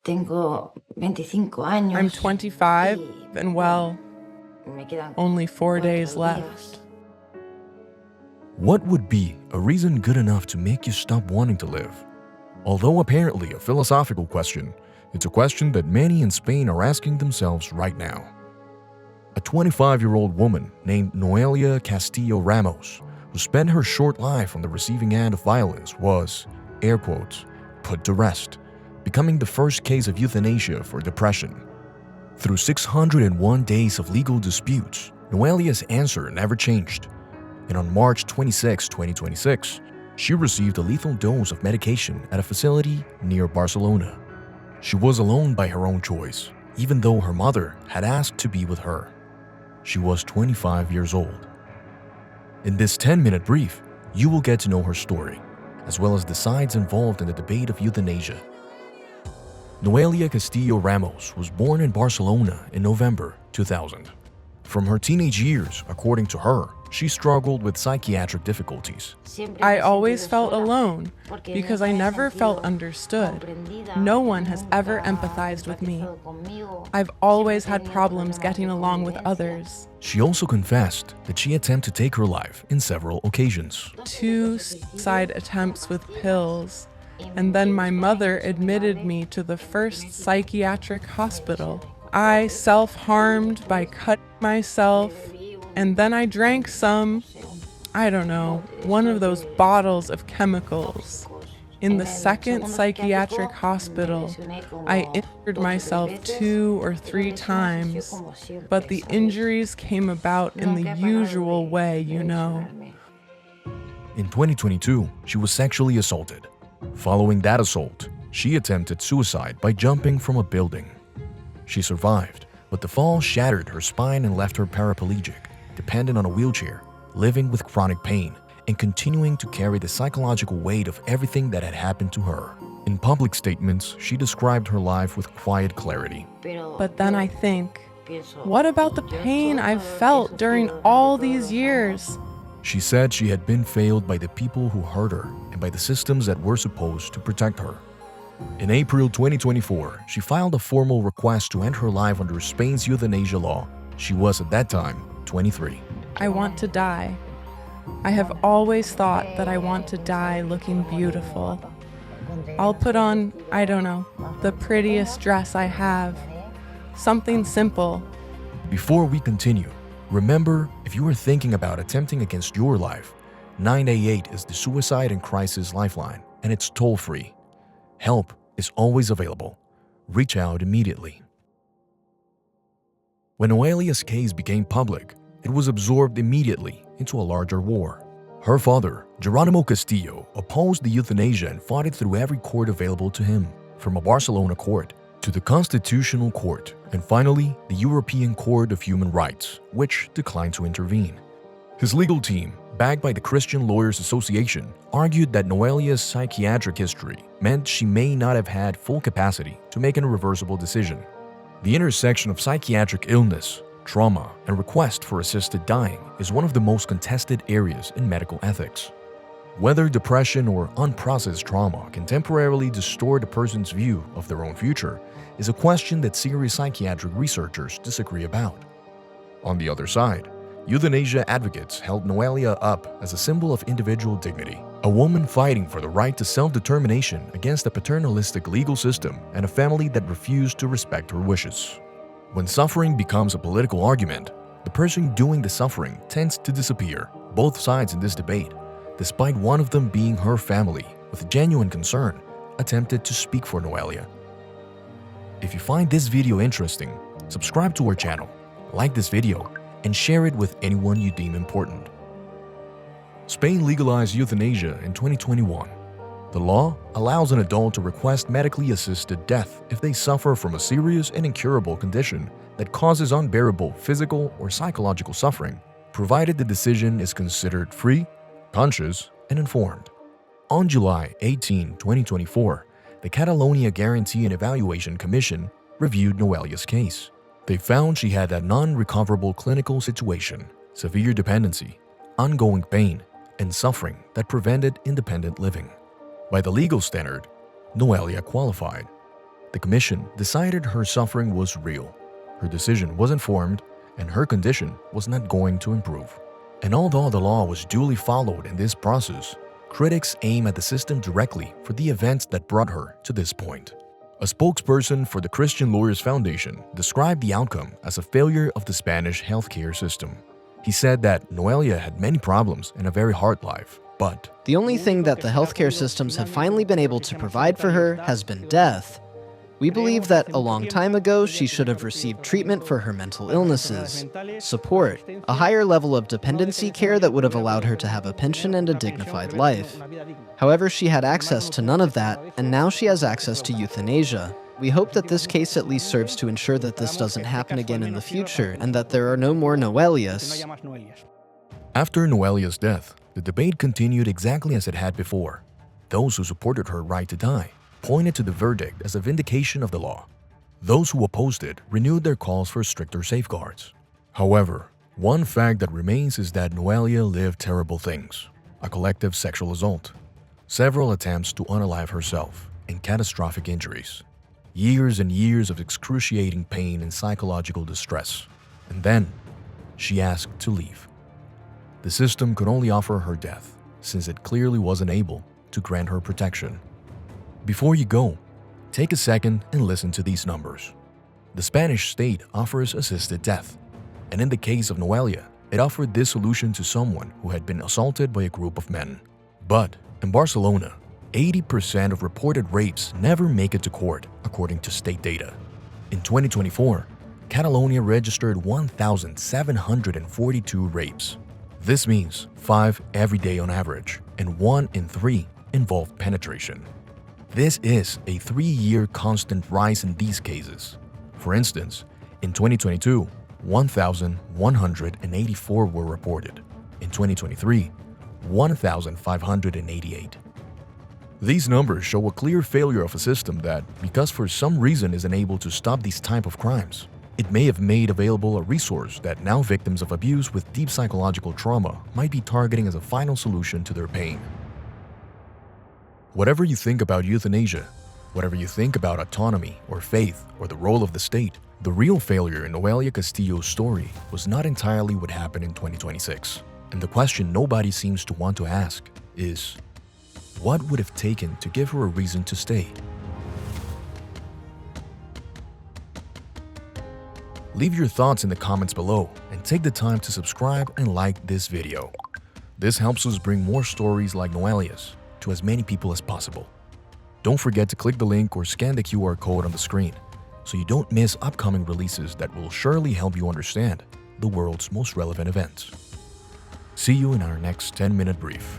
Tengo 25 años. I'm 25 and well, only 4 days left. What would be a reason good enough to make you stop wanting to live? Although apparently a philosophical question, it's a question that many in Spain are asking themselves right now. A 25-year-old woman named Noelia Castillo Ramos, who spent her short life on the receiving end of violence, was, air quotes, put to rest, becoming the first case of euthanasia for depression. Through 601 days of legal disputes, Noelia's answer never changed. And on March 26, 2026, she received a lethal dose of medication at a facility near Barcelona. She was alone by her own choice, even though her mother had asked to be with her. She was 25 years old. In this 10-minute brief, you will get to know her story, as well as the sides involved in the debate of euthanasia. Noelia Castillo Ramos was born in Barcelona in November 2000. From her teenage years, according to her, she struggled with psychiatric difficulties. I always felt alone because I never felt understood. No one has ever empathized with me. I've always had problems getting along with others. She also confessed that she attempted to take her life in several occasions. 2 suicide attempts with pills, and then my mother admitted me to the first psychiatric hospital. I self-harmed by cutting myself, and then I drank one of those bottles of chemicals. In the second psychiatric hospital, I injured myself 2 or 3 times, but the injuries came about in the usual way, you know. In 2022, she was sexually assaulted. Following that assault, she attempted suicide by jumping from a building. She survived, but the fall shattered her spine and left her paraplegic, dependent on a wheelchair, living with chronic pain, and continuing to carry the psychological weight of everything that had happened to her. In public statements, she described her life with quiet clarity. But then I think, what about the pain I've felt during all these years? She said she had been failed by the people who hurt her and by the systems that were supposed to protect her. In April 2024, she filed a formal request to end her life under Spain's euthanasia law. She was at that time 23. I want to die. I have always thought that I want to die looking beautiful. I'll put on, the prettiest dress I have. Something simple. Before we continue, remember, if you are thinking about attempting against your life, 988 is the Suicide and Crisis Lifeline, and it's toll-free. Help is always available. Reach out immediately. When Noelia's case became public, it was absorbed immediately into a larger war. Her father, Geronimo Castillo, opposed the euthanasia and fought it through every court available to him, from a Barcelona court to the Constitutional Court, and finally, the European Court of Human Rights, which declined to intervene. His legal team, backed by the Christian Lawyers Association, argued that Noelia's psychiatric history meant she may not have had full capacity to make an irreversible decision. The intersection of psychiatric illness, trauma, and request for assisted dying is one of the most contested areas in medical ethics. Whether depression or unprocessed trauma can temporarily distort a person's view of their own future is a question that serious psychiatric researchers disagree about. On the other side, euthanasia advocates held Noelia up as a symbol of individual dignity, a woman fighting for the right to self-determination against a paternalistic legal system and a family that refused to respect her wishes. When suffering becomes a political argument, the person doing the suffering tends to disappear. Both sides in this debate, despite one of them being her family with genuine concern, attempted to speak for Noelia. If you find this video interesting, subscribe to our channel, like this video, and share it with anyone you deem important. Spain legalized euthanasia in 2021. The law allows an adult to request medically assisted death if they suffer from a serious and incurable condition that causes unbearable physical or psychological suffering, provided the decision is considered free, conscious, and informed. On July 18, 2024, the Catalonia Guarantee and Evaluation Commission reviewed Noelia's case. They found she had a non-recoverable clinical situation, severe dependency, ongoing pain, and suffering that prevented independent living. By the legal standard, Noelia qualified. the commission decided her suffering was real. Her decision was informed, and her condition was not going to improve. And although the law was duly followed in this process, critics aim at the system directly for the events that brought her to this point. A spokesperson for the Christian Lawyers Foundation described the outcome as a failure of the Spanish healthcare system. He said that Noelia had many problems and a very hard life, but the only thing that the healthcare systems have finally been able to provide for her has been death. We believe that a long time ago she should have received treatment for her mental illnesses, support, a higher level of dependency care that would have allowed her to have a pension and a dignified life. However, she had access to none of that, and now she has access to euthanasia. We hope that this case at least serves to ensure that this doesn't happen again in the future, and that there are no more Noelias. after Noelia's death, the debate continued exactly as it had before. Those who supported her right to die pointed to the verdict as a vindication of the law. Those who opposed it renewed their calls for stricter safeguards. However, one fact that remains is that Noelia lived terrible things: a collective sexual assault, several attempts to unalive herself, and catastrophic injuries. Years and years of excruciating pain and psychological distress. And then, she asked to leave. The system could only offer her death, since it clearly wasn't able to grant her protection. Before you go, take a second and listen to these numbers. The Spanish state offers assisted death, and in the case of Noelia, it offered this solution to someone who had been assaulted by a group of men. But in Barcelona, 80% of reported rapes never make it to court, according to state data. In 2024, Catalonia registered 1,742 rapes. This means 5 every day on average, and 1 in 3 involved penetration. This is a 3-year constant rise in these cases. For instance, in 2022, 1,184 were reported. In 2023, 1,588. These numbers show a clear failure of a system that, because for some reason isn't able to stop these type of crimes, it may have made available a resource that now victims of abuse with deep psychological trauma might be targeting as a final solution to their pain. Whatever you think about euthanasia, whatever you think about autonomy or faith or the role of the state, the real failure in Noelia Castillo's story was not entirely what happened in 2026. And the question nobody seems to want to ask is, what would have taken to give her a reason to stay? Leave your thoughts in the comments below and take the time to subscribe and like this video. This helps us bring more stories like Noelia's to as many people as possible. Don't forget to click the link or scan the QR code on the screen so you don't miss upcoming releases that will surely help you understand the world's most relevant events. See you in our next 10-minute brief.